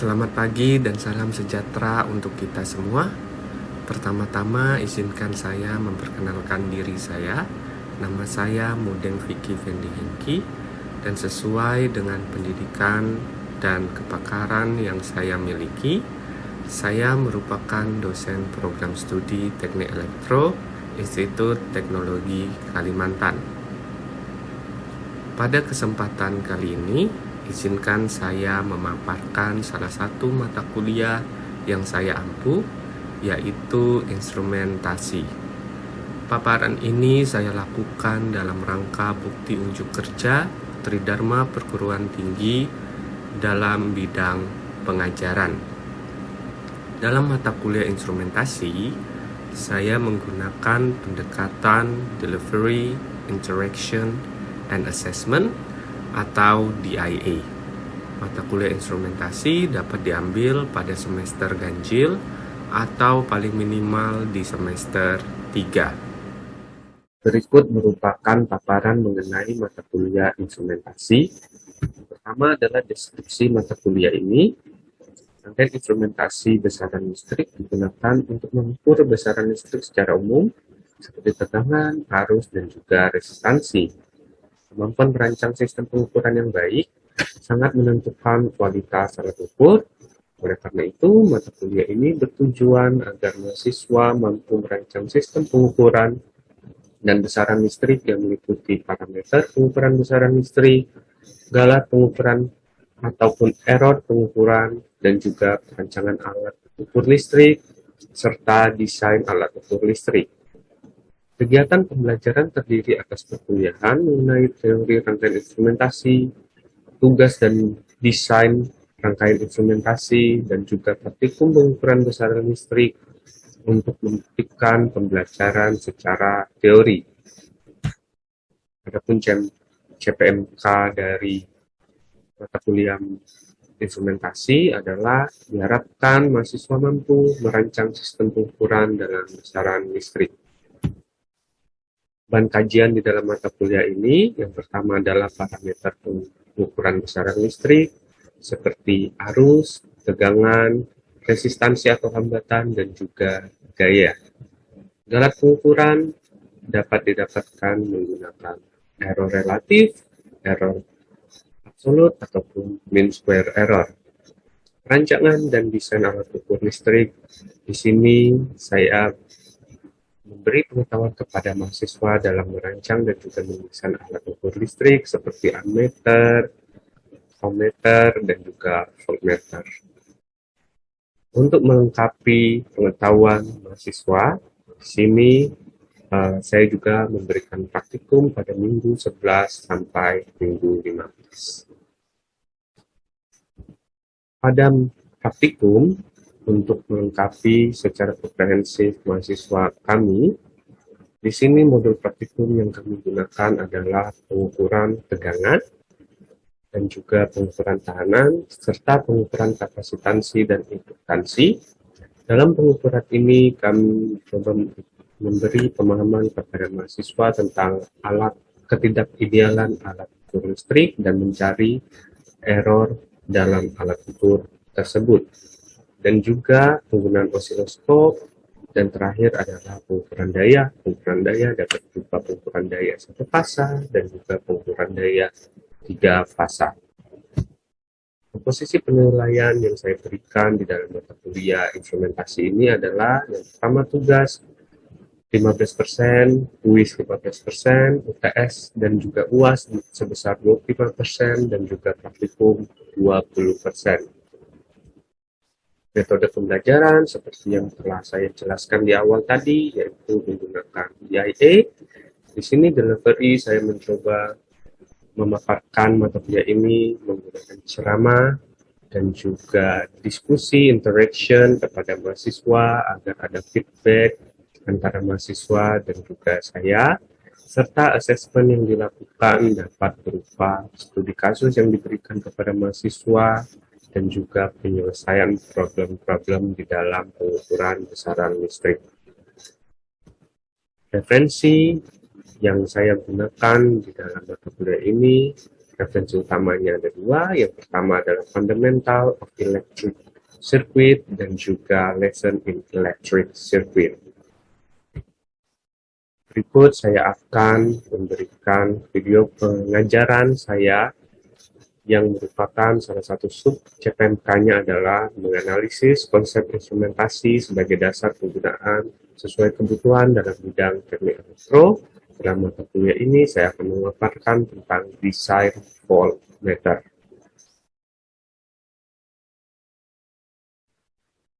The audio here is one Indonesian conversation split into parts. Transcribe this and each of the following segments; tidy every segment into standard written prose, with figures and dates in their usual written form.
Selamat pagi dan salam sejahtera untuk kita semua. Pertama-tama izinkan saya memperkenalkan diri saya. Nama saya Mudeng Vicky Fendi Hengki, dan sesuai dengan pendidikan dan kepakaran yang saya miliki, saya merupakan dosen program studi Teknik Elektro Institut Teknologi Kalimantan. Pada kesempatan kali ini, izinkan saya memaparkan salah satu mata kuliah yang saya ampu, yaitu instrumentasi. Paparan ini saya lakukan dalam rangka bukti unjuk kerja Tridharma Perguruan Tinggi dalam bidang pengajaran. Dalam mata kuliah instrumentasi, saya menggunakan pendekatan Delivery, Interaction, and Assessment atau DIA. Mata kuliah instrumentasi dapat diambil pada semester ganjil atau paling minimal di semester 3. Berikut merupakan paparan mengenai mata kuliah instrumentasi. Pertama adalah deskripsi mata kuliah ini. Rangkaian instrumentasi besaran listrik digunakan untuk mengukur besaran listrik secara umum, seperti tegangan, arus, dan juga resistansi. Kemampuan merancang sistem pengukuran yang baik sangat menentukan kualitas alat ukur. Oleh karena itu, mata kuliah ini bertujuan agar mahasiswa mampu merancang sistem pengukuran dan besaran listrik yang meliputi parameter pengukuran besaran listrik, skala pengukuran ataupun error pengukuran, dan juga perancangan alat ukur listrik, serta desain alat ukur listrik. Kegiatan pembelajaran terdiri atas perkuliahan mengenai teori rangkaian instrumentasi, tugas dan desain rangkaian instrumentasi, dan juga praktikum pengukuran besaran listrik untuk membuktikan pembelajaran secara teori. Adapun CPMK dari mata kuliah instrumentasi adalah diharapkan mahasiswa mampu merancang sistem pengukuran dalam besaran listrik. Bahan kajian di dalam mata kuliah ini, yang pertama adalah parameter pengukuran besaran listrik, seperti arus, tegangan, resistansi atau hambatan, dan juga gaya. Alat pengukuran dapat didapatkan menggunakan error relatif, error absolut, ataupun mean square error. Rancangan dan desain alat ukur listrik. Di sini saya memberi pengetahuan kepada mahasiswa dalam merancang dan juga mendesain alat ukur listrik seperti ammeter, ohmmeter, dan juga voltmeter. Untuk melengkapi pengetahuan mahasiswa, di sini saya juga memberikan praktikum pada minggu 11 sampai minggu 15. Pada praktikum, untuk melengkapi secara komprehensif mahasiswa kami, di sini modul praktikum yang kami gunakan adalah pengukuran tegangan dan juga pengukuran tahanan, serta pengukuran kapasitansi dan induktansi. Dalam pengukuran ini, kami coba memberi pemahaman kepada mahasiswa tentang ketidakidealan alat ukur listrik dan mencari error dalam alat ukur tersebut. Dan juga penggunaan osiloskop, dan terakhir adalah pengukuran daya. Pengukuran daya dapat berupa pengukuran daya 1 fasa dan juga pengukuran daya 3 fasa. Komposisi penilaian yang saya berikan di dalam mata kuliah instrumentasi ini adalah yang pertama tugas 15%, kuis 15%, UTS dan juga UAS sebesar 25%, dan juga praktikum 20%. Metode pembelajaran seperti yang telah saya jelaskan di awal tadi, yaitu menggunakan DIA. Di sini delivery saya mencoba memaparkan mata kuliah ini menggunakan ceramah dan juga diskusi, interaction kepada mahasiswa agar ada feedback antara mahasiswa dan juga saya, serta asesmen yang dilakukan dapat berupa studi kasus yang diberikan kepada mahasiswa dan juga penyelesaian problem-problem di dalam pengukuran besaran listrik. Referensi yang saya gunakan di dalam mata kuliah ini Referensi utamanya ada dua. Yang pertama adalah Fundamental of Electric Circuit dan juga Lesson in Electric Circuit. Berikut saya akan memberikan video pengajaran saya yang merupakan salah satu sub CPMK-nya adalah menganalisis konsep instrumentasi sebagai dasar penggunaan sesuai kebutuhan dalam bidang teknik elektro. Dalam mata kuliah ini saya akan memaparkan tentang desain voltmeter.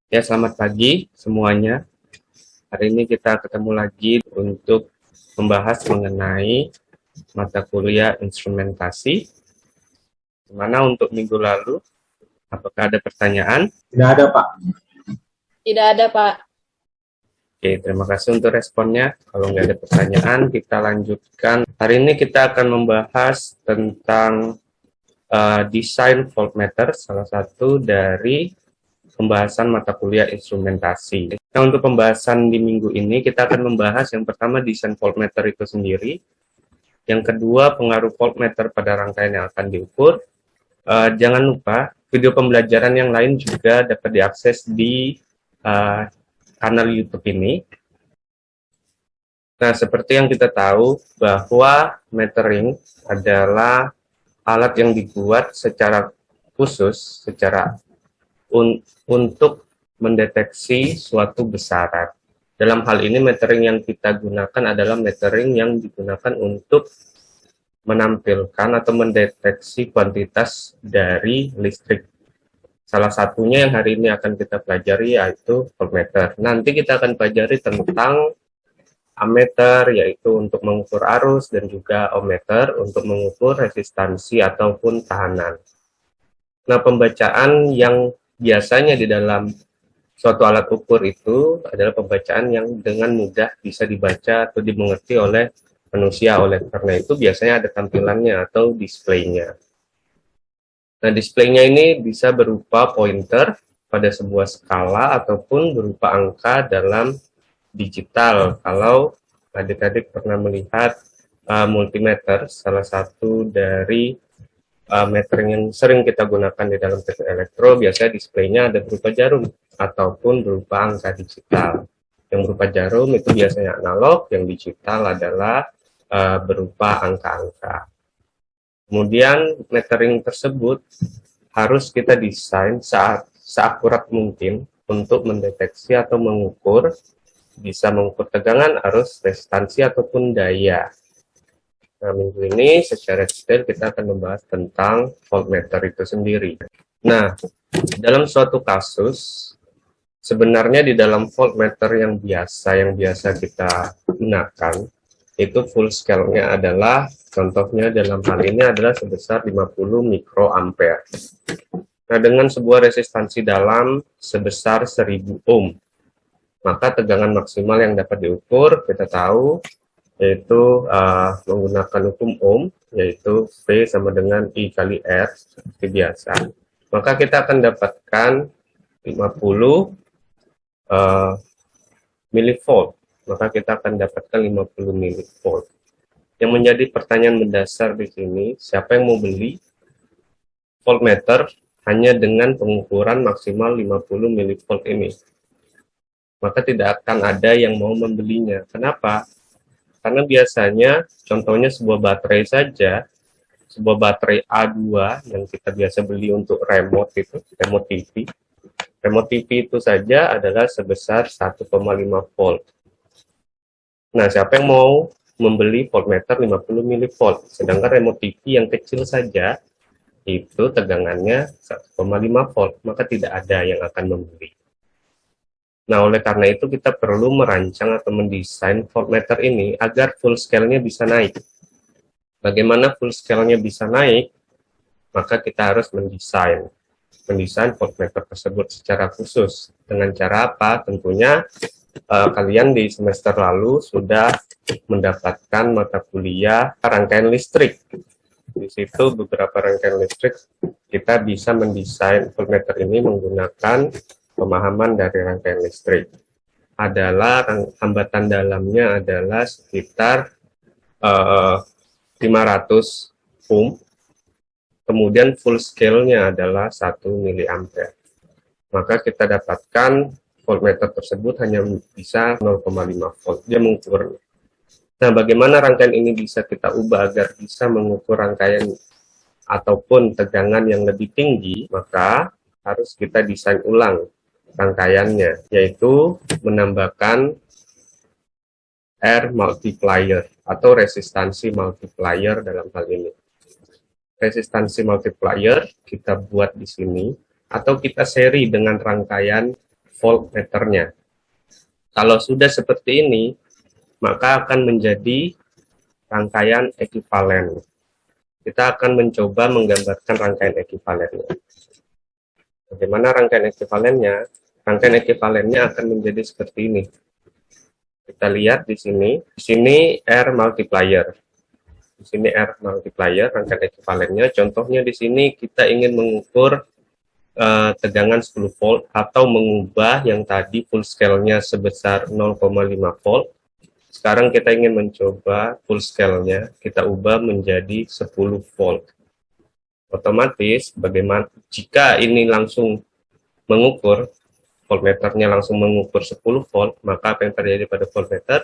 Ya, selamat pagi semuanya. Hari ini kita ketemu lagi untuk membahas mengenai mata kuliah instrumentasi. Dimana untuk minggu lalu, apakah ada pertanyaan? Tidak ada, Pak. Tidak ada, Pak. Oke, terima kasih untuk responnya. Kalau nggak ada pertanyaan, kita lanjutkan. Hari ini kita akan membahas tentang desain voltmeter, salah satu dari pembahasan mata kuliah instrumentasi. Nah, untuk pembahasan di minggu ini, kita akan membahas yang pertama desain voltmeter itu sendiri. Yang kedua, pengaruh voltmeter pada rangkaian yang akan diukur. Jangan lupa, video pembelajaran yang lain juga dapat diakses di kanal YouTube ini. Nah, seperti yang kita tahu bahwa metering adalah alat yang dibuat secara khusus, untuk mendeteksi suatu besaran. Dalam hal ini metering yang kita gunakan adalah metering yang digunakan untuk menampilkan atau mendeteksi kuantitas dari listrik. Salah satunya yang hari ini akan kita pelajari yaitu voltmeter. Nanti kita akan pelajari tentang ammeter, yaitu untuk mengukur arus, dan juga ohmmeter untuk mengukur resistansi ataupun tahanan. Nah, pembacaan yang biasanya di dalam suatu alat ukur itu adalah pembacaan yang dengan mudah bisa dibaca atau dimengerti oleh manusia. Oleh karena itu biasanya ada tampilannya atau displaynya. Nah, displaynya ini bisa berupa pointer pada sebuah skala ataupun berupa angka dalam digital. Kalau adik-adik pernah melihat multimeter, salah satu dari metering yang sering kita gunakan di dalam teknik elektro, biasanya displaynya ada berupa jarum ataupun berupa angka digital. Yang berupa jarum itu biasanya analog, yang digital adalah berupa angka-angka. Kemudian metering tersebut harus kita desain seakurat mungkin untuk mendeteksi atau mengukur, bisa mengukur tegangan, arus, resistansi, ataupun daya. Nah, minggu ini secara detail kita akan membahas tentang voltmeter itu sendiri. Nah, dalam suatu kasus, sebenarnya di dalam voltmeter yang biasa kita gunakan, itu full scale-nya adalah, contohnya dalam hal ini adalah sebesar 50 mikroampere. Nah, dengan sebuah resistansi dalam sebesar 1000 ohm, maka tegangan maksimal yang dapat diukur, kita tahu, yaitu menggunakan hukum ohm, yaitu V sama dengan I kali R, seperti biasa. Maka kita akan dapatkan 50 milivolt. Maka kita akan dapatkan 50 milivolt. Yang menjadi pertanyaan mendasar di sini, siapa yang mau beli voltmeter hanya dengan pengukuran maksimal 50 milivolt ini? Maka tidak akan ada yang mau membelinya. Kenapa? Karena biasanya, contohnya sebuah baterai saja, sebuah baterai A2 yang kita biasa beli untuk remote itu, remote TV. Remote TV itu saja adalah sebesar 1,5 volt. Nah, siapa yang mau membeli voltmeter 50 milivolt? Sedangkan remote TV yang kecil saja, itu tegangannya 1,5 volt, maka tidak ada yang akan membeli. Nah, oleh karena itu kita perlu merancang atau mendesain voltmeter ini agar full scale-nya bisa naik. Bagaimana full scale-nya bisa naik? Maka kita harus mendesain voltmeter tersebut secara khusus. Dengan cara apa? Tentunya kalian di semester lalu sudah mendapatkan mata kuliah rangkaian listrik. Di situ beberapa rangkaian listrik kita bisa mendesain voltmeter ini menggunakan pemahaman dari rangkaian listrik. Hambatan dalamnya adalah sekitar 500 ohm kemudian full scale-nya adalah 1 miliampere. Maka kita dapatkan voltmeter tersebut hanya bisa 0,5 volt, dia mengukur. Nah, bagaimana rangkaian ini bisa kita ubah agar bisa mengukur rangkaian ataupun tegangan yang lebih tinggi? Maka harus kita desain ulang rangkaiannya, yaitu menambahkan R multiplier atau resistansi multiplier dalam hal ini. Resistansi multiplier kita buat di sini, atau kita seri dengan rangkaian voltmeternya. Kalau sudah seperti ini, maka akan menjadi rangkaian ekivalen. Kita akan mencoba menggambarkan rangkaian ekivalennya. Bagaimana rangkaian ekivalennya? Rangkaian ekivalennya akan menjadi seperti ini. Kita lihat di sini. Di sini R multiplier. Di sini R multiplier, rangkaian ekivalennya. Contohnya di sini kita ingin mengukur tegangan 10 volt atau mengubah yang tadi full scale-nya sebesar 0,5 volt. Sekarang kita ingin mencoba full scale-nya, kita ubah menjadi 10 volt. Otomatis, bagaimana jika ini langsung mengukur, voltmeternya langsung mengukur 10 volt, maka apa yang terjadi pada voltmeter?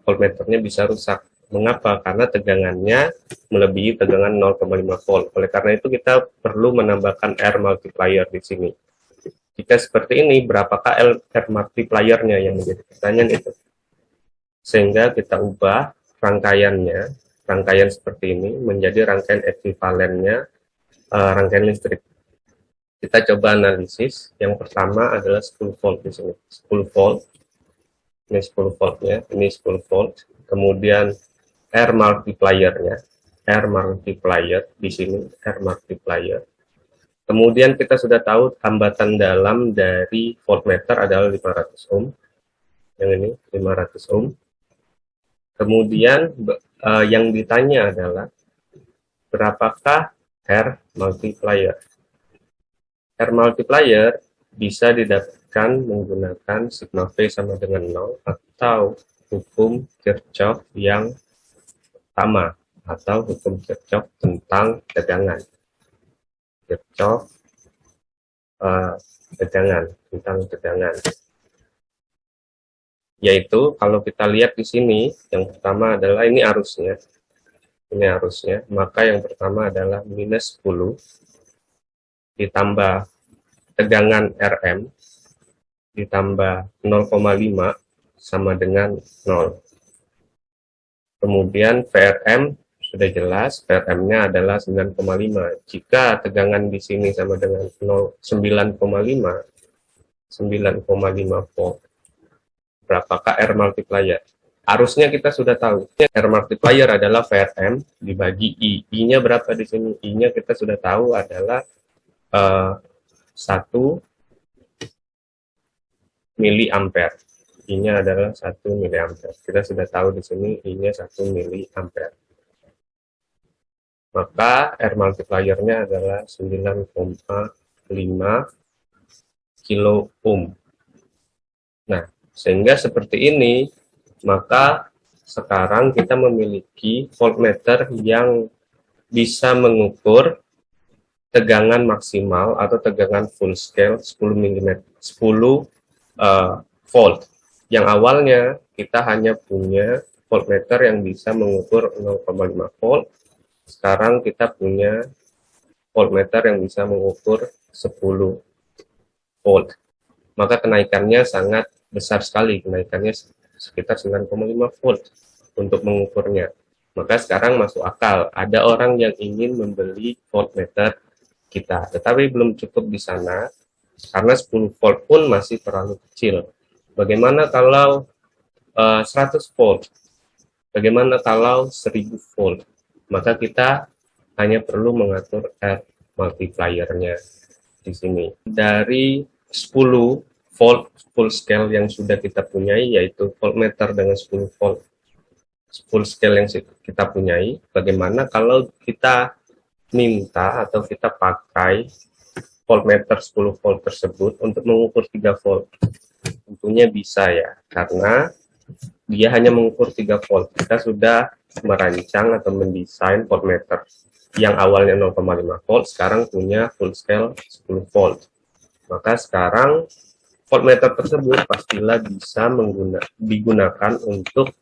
Voltmeternya bisa rusak. Mengapa? Karena tegangannya melebihi tegangan 0,5 volt. Oleh karena itu kita perlu menambahkan R multiplier di sini. Jika seperti ini, berapakah R multipliernya yang menjadi pertanyaan itu? Sehingga kita ubah rangkaiannya, rangkaian seperti ini menjadi rangkaian ekivalennya rangkaian listrik. Kita coba analisis. Yang pertama adalah 10 volt di sini. 10 volt. Ini 10 voltnya, ini 10 volt. Kemudian R multiplier-nya, R multiplier di sini, R multiplier. Kemudian kita sudah tahu hambatan dalam dari voltmeter adalah 500 ohm. Yang ini 500 ohm. Kemudian yang ditanya adalah berapakah R multiplier? R multiplier bisa didapatkan menggunakan sigma V sama dengan 0 atau hukum Kirchhoff yang pertama, atau hukum Kirchhoff tentang tegangan. Kirchhoff tentang tegangan. Yaitu kalau kita lihat di sini, yang pertama adalah ini arusnya. Ini arusnya, maka yang pertama adalah minus 10 ditambah tegangan Rm ditambah 0,5 sama dengan 0. Kemudian VRM sudah jelas, VRM-nya adalah 9,5. Jika tegangan di sini sama dengan 9,5 volt, berapakah R multiplier? Arusnya kita sudah tahu. R multiplier adalah VRM dibagi I. I-nya berapa di sini? I-nya kita sudah tahu adalah 1 miliampere. I-nya adalah 1 miliampere. Kita sudah tahu di sini I-nya 1 miliampere. Maka R multiplier-nya adalah 9,5 kilo ohm. Nah, sehingga seperti ini, maka sekarang kita memiliki voltmeter yang bisa mengukur tegangan maksimal atau tegangan full scale 10 volt. Yang awalnya kita hanya punya voltmeter yang bisa mengukur 0,5 volt. Sekarang kita punya voltmeter yang bisa mengukur 10 volt. Maka kenaikannya sangat besar sekali, kenaikannya sekitar 9,5 volt untuk mengukurnya. Maka sekarang masuk akal, ada orang yang ingin membeli voltmeter kita, tetapi belum cukup di sana, karena 10 volt pun masih terlalu kecil. Bagaimana kalau 100 volt? Bagaimana kalau 1000 volt? Maka kita hanya perlu mengatur R multiplier-nya di sini. Dari 10 volt full scale yang sudah kita punyai, yaitu voltmeter dengan 10 volt full scale yang kita punyai, bagaimana kalau kita minta atau kita pakai voltmeter 10 volt tersebut untuk mengukur 3 volt? Tentunya bisa ya, karena dia hanya mengukur 3 volt. Kita sudah merancang atau mendesain voltmeter yang awalnya 0,5 volt sekarang punya full scale 10 volt. Maka sekarang voltmeter tersebut pastilah bisa digunakan untuk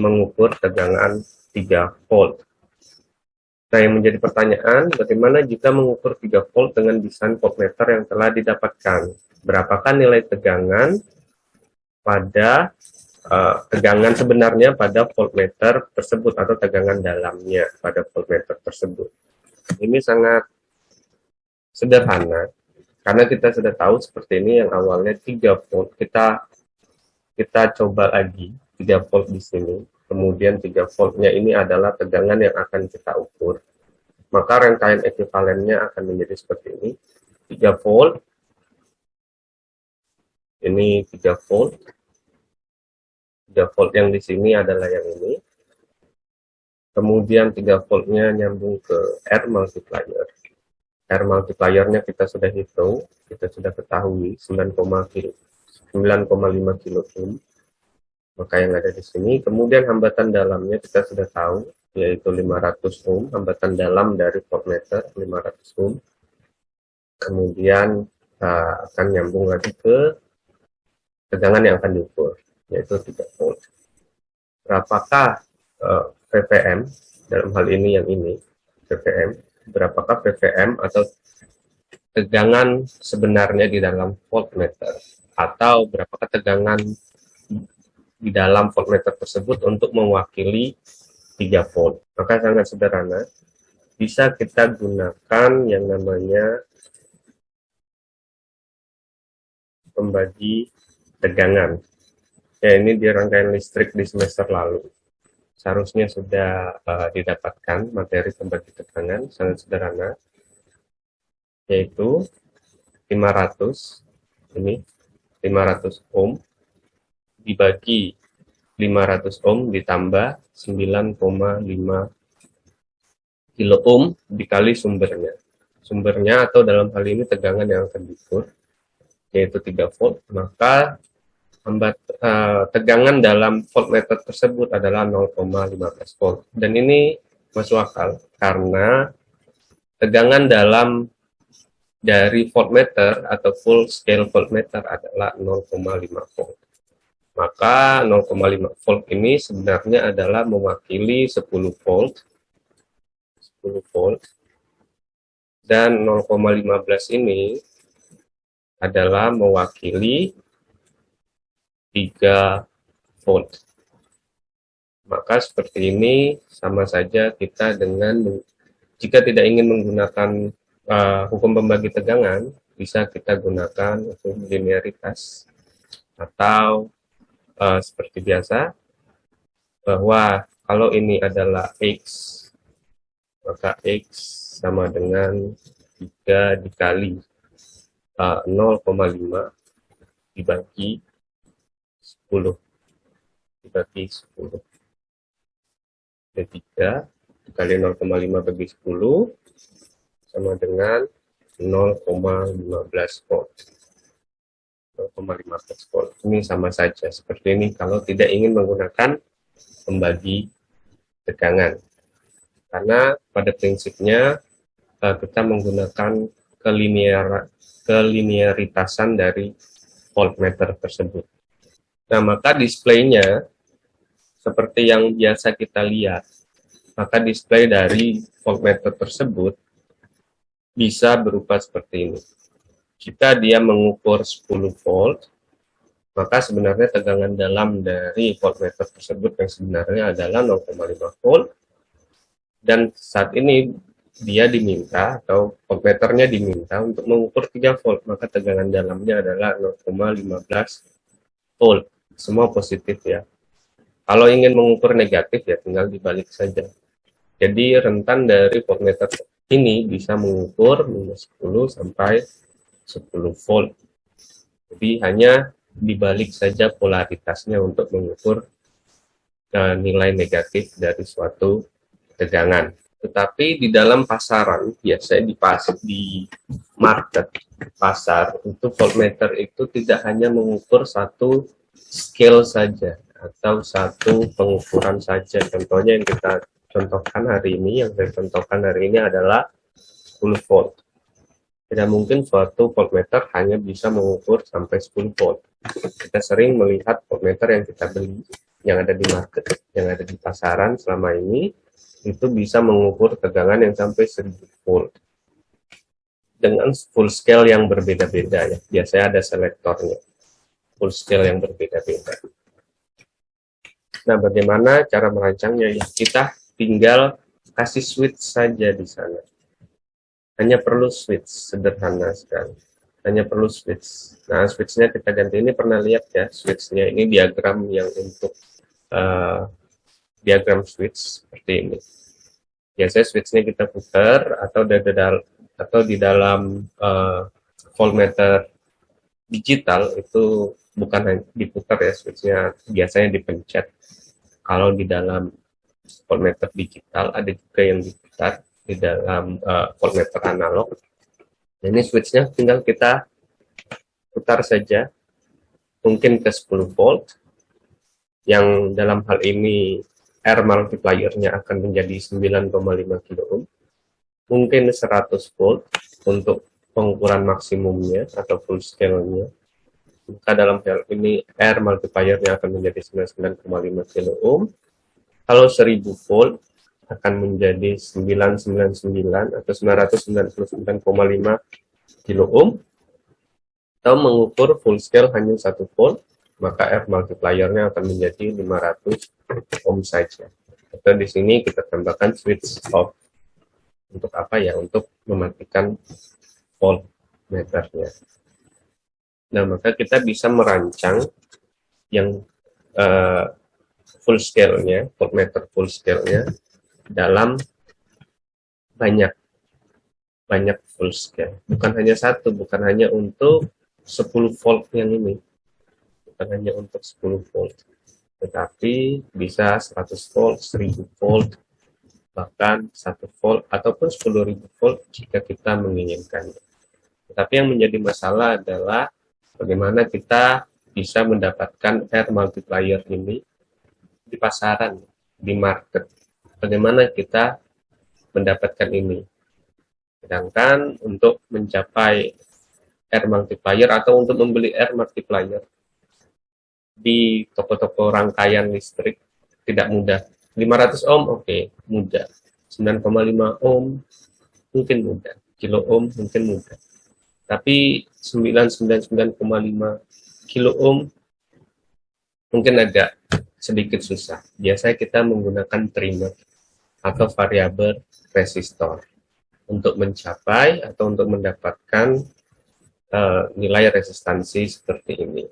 mengukur tegangan 3 volt. Nah, yang menjadi pertanyaan, bagaimana jika mengukur 3 volt dengan desain voltmeter yang telah didapatkan? Berapakah nilai tegangan pada tegangan sebenarnya pada voltmeter tersebut atau tegangan dalamnya pada voltmeter tersebut? Ini sangat sederhana karena kita sudah tahu seperti ini, yang awalnya 3 volt kita coba lagi 3 volt di sini. Kemudian 3 voltnya ini adalah tegangan yang akan kita ukur. Maka rangkaian ekuivalennya akan menjadi seperti ini. 3 volt. Ini 3 volt. 3 volt yang di sini adalah yang ini. Kemudian 3 voltnya nyambung ke R multiplier. R multipliernya kita sudah hitung. Kita sudah ketahui 9,5 kilo ohm. Maka yang ada di sini, kemudian hambatan dalamnya kita sudah tahu, yaitu 500 ohm, hambatan dalam dari voltmeter 500 ohm. Kemudian akan nyambung lagi ke tegangan yang akan diukur, yaitu 3 volt. Berapakah ppm, dalam hal ini yang ini, ppm, berapakah ppm atau tegangan sebenarnya di dalam voltmeter, atau berapakah tegangan di dalam voltmeter tersebut untuk mewakili 3 volt. Maka sangat sederhana, bisa kita gunakan yang namanya pembagi tegangan. Ya, ini di rangkaian listrik di semester lalu. Seharusnya sudah didapatkan materi pembagi tegangan, sangat sederhana, yaitu 500, ini 500 ohm, dibagi 500 ohm ditambah 9,5 kilo ohm dikali sumbernya. Sumbernya atau dalam hal ini tegangan yang akan diukur, yaitu 3 volt, maka tegangan dalam voltmeter tersebut adalah 0,15 volt. Dan ini masuk akal karena tegangan dalam dari voltmeter atau full scale voltmeter adalah 0,5 volt. Maka 0,5 volt ini sebenarnya adalah mewakili 10 volt. 10 volt. Dan 0,15 ini adalah mewakili 3 volt. Maka seperti ini sama saja kita dengan, jika tidak ingin menggunakan hukum pembagi tegangan, bisa kita gunakan hukum linearitas, atau seperti biasa, bahwa kalau ini adalah X, maka X sama dengan 3 dikali 0,5 dibagi 10. Dibagi 10. Dan 3 dikali 0,5 bagi 10 sama dengan 0,15 volt. 0,15 volt. Ini sama saja seperti ini kalau tidak ingin menggunakan pembagi tegangan. Karena pada prinsipnya kita menggunakan kelinearitasan dari voltmeter tersebut. Nah, maka displaynya seperti yang biasa kita lihat, maka display dari voltmeter tersebut bisa berupa seperti ini. Jika dia mengukur 10 volt, maka sebenarnya tegangan dalam dari voltmeter tersebut yang sebenarnya adalah 0,5 volt. Dan saat ini dia diminta, atau voltmeternya diminta untuk mengukur 3 volt, maka tegangan dalamnya adalah 0,15 volt. Semua positif ya. Kalau ingin mengukur negatif ya tinggal dibalik saja. Jadi rentan dari voltmeter ini bisa mengukur minus 10 sampai 10 volt. Jadi hanya dibalik saja polaritasnya untuk mengukur nilai negatif dari suatu tegangan. Tetapi di dalam pasaran, biasanya di market, pasar, itu voltmeter itu tidak hanya mengukur satu scale saja, atau satu pengukuran saja. Contohnya yang kita contohkan hari ini, adalah 10 volt. Tidak mungkin suatu voltmeter hanya bisa mengukur sampai 10 volt. Kita sering melihat voltmeter yang kita beli, yang ada di market, yang ada di pasaran selama ini, itu bisa mengukur tegangan yang sampai 1000 volt. Dengan full scale yang berbeda-beda ya. Biasanya ada selektornya. Full scale yang berbeda-beda. Nah, bagaimana cara merancangnya? Ya, kita tinggal kasih switch saja di sana. Hanya perlu switch, sederhana sekali. Hanya perlu switch. Nah, switchnya kita ganti. Ini pernah lihat ya, switchnya. Ini diagram yang untuk diagram switch seperti ini. Biasanya switchnya kita putar atau di dalam voltmeter digital itu bukan hanya diputar ya, switchnya biasanya dipencet. Kalau di dalam voltmeter digital ada juga yang diputar di dalam voltmeter analog. Ini switchnya tinggal kita putar saja, mungkin ke 10 volt, yang dalam hal ini R multiplier-nya akan menjadi 9,5 kilo ohm, mungkin 100 volt untuk pengukuran maksimumnya atau full scale-nya. Maka dalam hal ini R multiplier-nya akan menjadi 99,5 kilo ohm. Kalau 1000 volt akan menjadi 999 atau 999,5 kilo ohm. Atau mengukur full scale hanya 1 volt, maka R multiplier-nya akan menjadi 500 ohm saja. Atau di sini kita tambahkan switch off. Untuk apa ya? Untuk mematikan voltmeternya. Nah, maka kita bisa merancang yang full scale-nya, voltmeter full scale-nya dalam banyak full scale. Bukan hanya satu, bukan hanya untuk 10 volt yang ini. Bukan hanya untuk 10 volt. Tetapi bisa 100 volt, 1000 volt, bahkan 1 volt, ataupun 10.000 volt jika kita menginginkan. Tetapi yang menjadi masalah adalah bagaimana kita bisa mendapatkan R multiplier ini di pasaran, di market. Bagaimana kita mendapatkan ini? Sedangkan untuk mencapai R multiplier atau untuk membeli R multiplier di toko-toko rangkaian listrik tidak mudah. 500 ohm oke, mudah. 9,5 ohm mungkin mudah. Kilo ohm mungkin mudah. Tapi 999,5 kilo ohm mungkin agak sedikit susah. Biasanya kita menggunakan trimmer atau variabel resistor untuk mencapai atau untuk mendapatkan nilai resistansi seperti ini.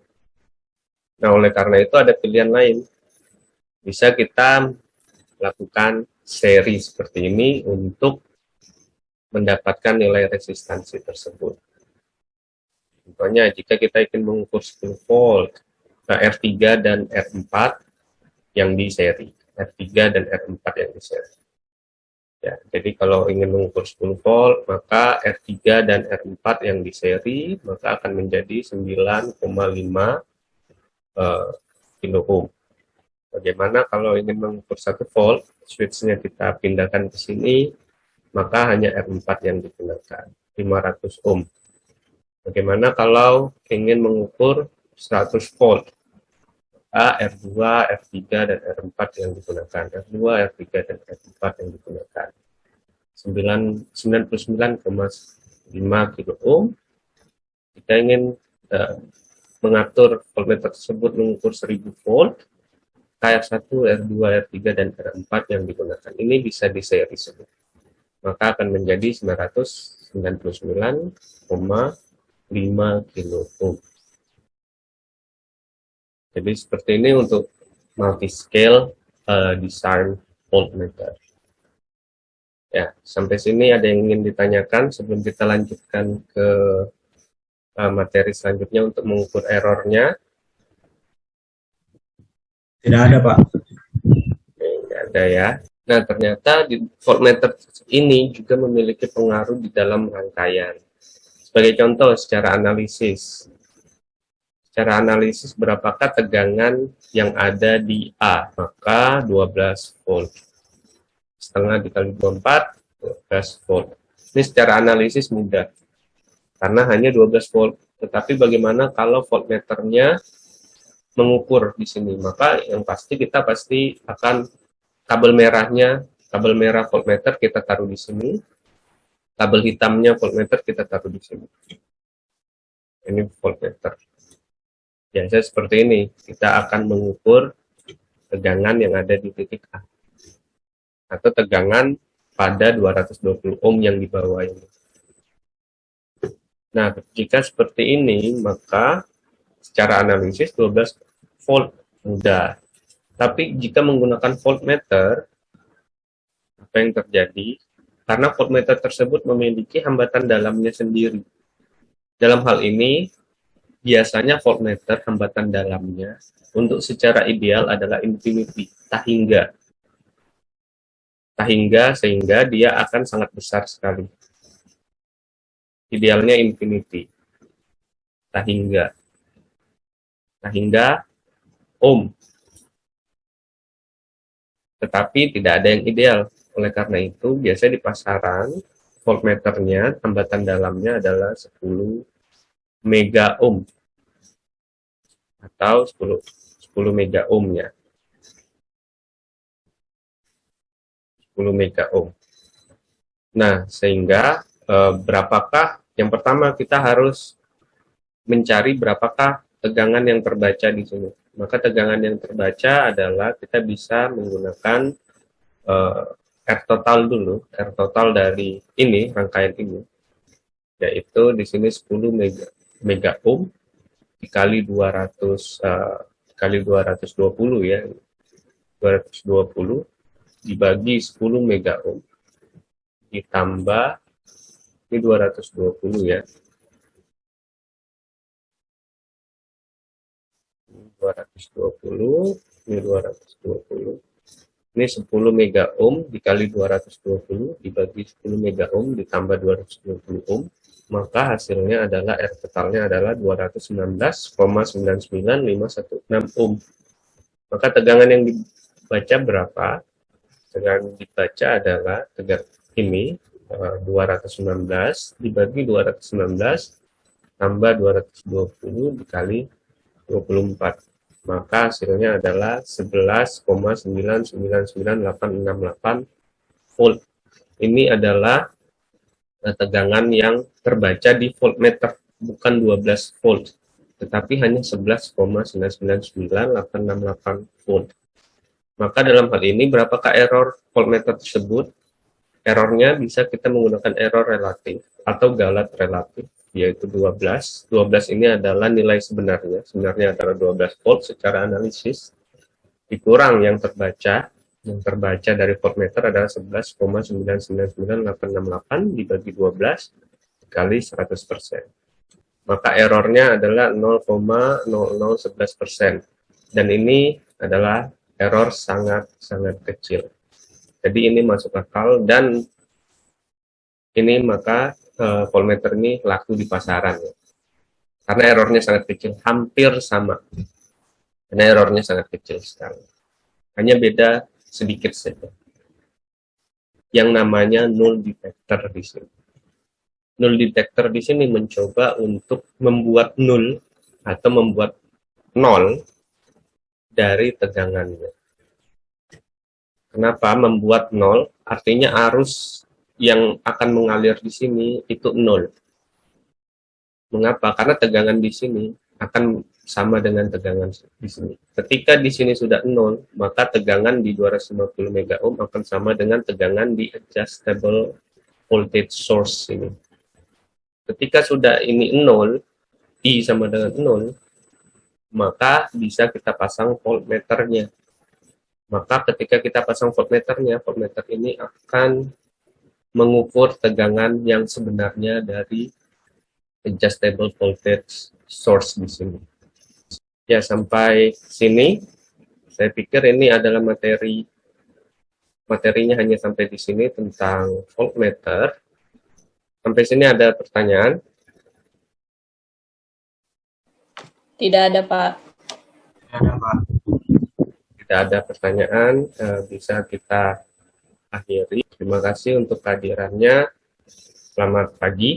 Nah, oleh karena itu ada pilihan lain. Bisa kita lakukan seri seperti ini untuk mendapatkan nilai resistansi tersebut. Contohnya, jika kita ingin mengukur 10 volt, R3 dan R4 yang di seri. R3 dan R4 yang di seri. Ya, jadi kalau ingin mengukur 10 volt, maka R3 dan R4 yang di seri, maka akan menjadi 9,5 kilo ohm. Bagaimana kalau ingin mengukur 1 volt, switch-nya kita pindahkan ke sini, maka hanya R4 yang digunakan, 500 ohm. Bagaimana kalau ingin mengukur 100 volt, R2, R3, dan R4 yang digunakan, R2, R3, dan R4 yang digunakan, 99,5 kilo ohm. Kita ingin mengatur voltmeter tersebut mengukur 1000 volt, R1, R2, R3, dan R4 yang digunakan. Ini bisa di seri semua. Maka akan menjadi 999,5 kilo ohm. Jadi seperti ini untuk multi-scale design voltmeter. Ya, sampai sini ada yang ingin ditanyakan sebelum kita lanjutkan ke materi selanjutnya untuk mengukur errornya? Tidak ada, Pak. Tidak ada ya. Nah, ternyata di voltmeter ini juga memiliki pengaruh di dalam rangkaian. Sebagai contoh, secara analisis. Secara analisis, berapakah tegangan yang ada di A? Maka 12 volt. setengah dikali 24, 12 volt. Ini secara analisis mudah, karena hanya 12 volt. Tetapi bagaimana kalau voltmeternya mengukur di sini? Maka yang pasti kita pasti akan kabel merah voltmeter kita taruh di sini, kabel hitamnya voltmeter kita taruh di sini. Ini voltmeter. Biasanya seperti ini, kita akan mengukur tegangan yang ada di titik A, atau tegangan pada 220 ohm yang di bawah ini. Nah, jika seperti ini, maka secara analisis 12 volt mudah. Tapi jika menggunakan voltmeter, apa yang terjadi? Karena voltmeter tersebut memiliki hambatan dalamnya sendiri. Dalam hal ini, biasanya voltmeter hambatan dalamnya untuk secara ideal adalah infinity, tak hingga. Tak hingga, sehingga dia akan sangat besar sekali. Idealnya infinity, tak hingga ohm. Tetapi tidak ada yang ideal. Oleh karena itu, biasanya di pasaran, voltmeternya, hambatan dalamnya adalah 10 mega ohm. Atau 10 mega ohm ya. 10 mega ohm. Nah, sehingga berapakah, yang pertama kita harus mencari berapakah tegangan yang terbaca di sini. Maka tegangan yang terbaca adalah kita bisa menggunakan R total dulu, R total dari ini, rangkaian ini, yaitu di sini 10 mega ohm dikali 200 kali 220 ya, 220 dibagi 10 mega ohm ditambah ini 220 ya, 220, ini 220, ini 10 mega ohm dikali 220 dibagi 10 mega ohm ditambah 220 ohm, maka hasilnya adalah R totalnya adalah 219,99516 ohm. Maka tegangan yang dibaca berapa? Tegangan dibaca adalah tegangan ini 219 dibagi 219 tambah 220 dikali 24. Maka hasilnya adalah 11,99988 volt. Ini adalah tegangan yang terbaca di voltmeter, bukan 12 volt, tetapi hanya 11,99988 volt. Maka dalam hal ini, berapakah error voltmeter tersebut? Errornya bisa kita menggunakan error relatif atau galat relatif, yaitu 12. 12 ini adalah nilai sebenarnya adalah 12 volt secara analisis, dikurang yang terbaca dari voltmeter adalah 11,99988 dibagi 12 kali 100%. Maka errornya adalah 0,0011%. Dan ini adalah error sangat-sangat kecil. Jadi ini masuk akal, dan ini maka voltmeter ini laku di pasaran ya. Karena errornya sangat kecil, hampir sama. Karena errornya sangat kecil sekali. Hanya beda sedikit saja. Yang namanya null detector di sini. Null detector di sini mencoba untuk membuat nol atau membuat nol dari tegangannya. Kenapa membuat nol? Artinya arus yang akan mengalir di sini itu nol. Mengapa? Karena tegangan di sini akan sama dengan tegangan di sini. Ketika di sini sudah nol, maka tegangan di 250 mega ohm akan sama dengan tegangan di adjustable voltage source ini. Ketika sudah ini nol, I sama dengan nol, maka bisa kita pasang voltmeternya. Maka ketika kita pasang voltmeternya, voltmeter ini akan mengukur tegangan yang sebenarnya dari adjustable voltage source di sini. Ya, sampai sini saya pikir ini adalah materinya hanya sampai di sini tentang voltmeter. Sampai sini ada pertanyaan? Tidak ada, Pak. Tidak ada pertanyaan, bisa kita akhiri. Terima kasih untuk kehadirannya. Selamat pagi.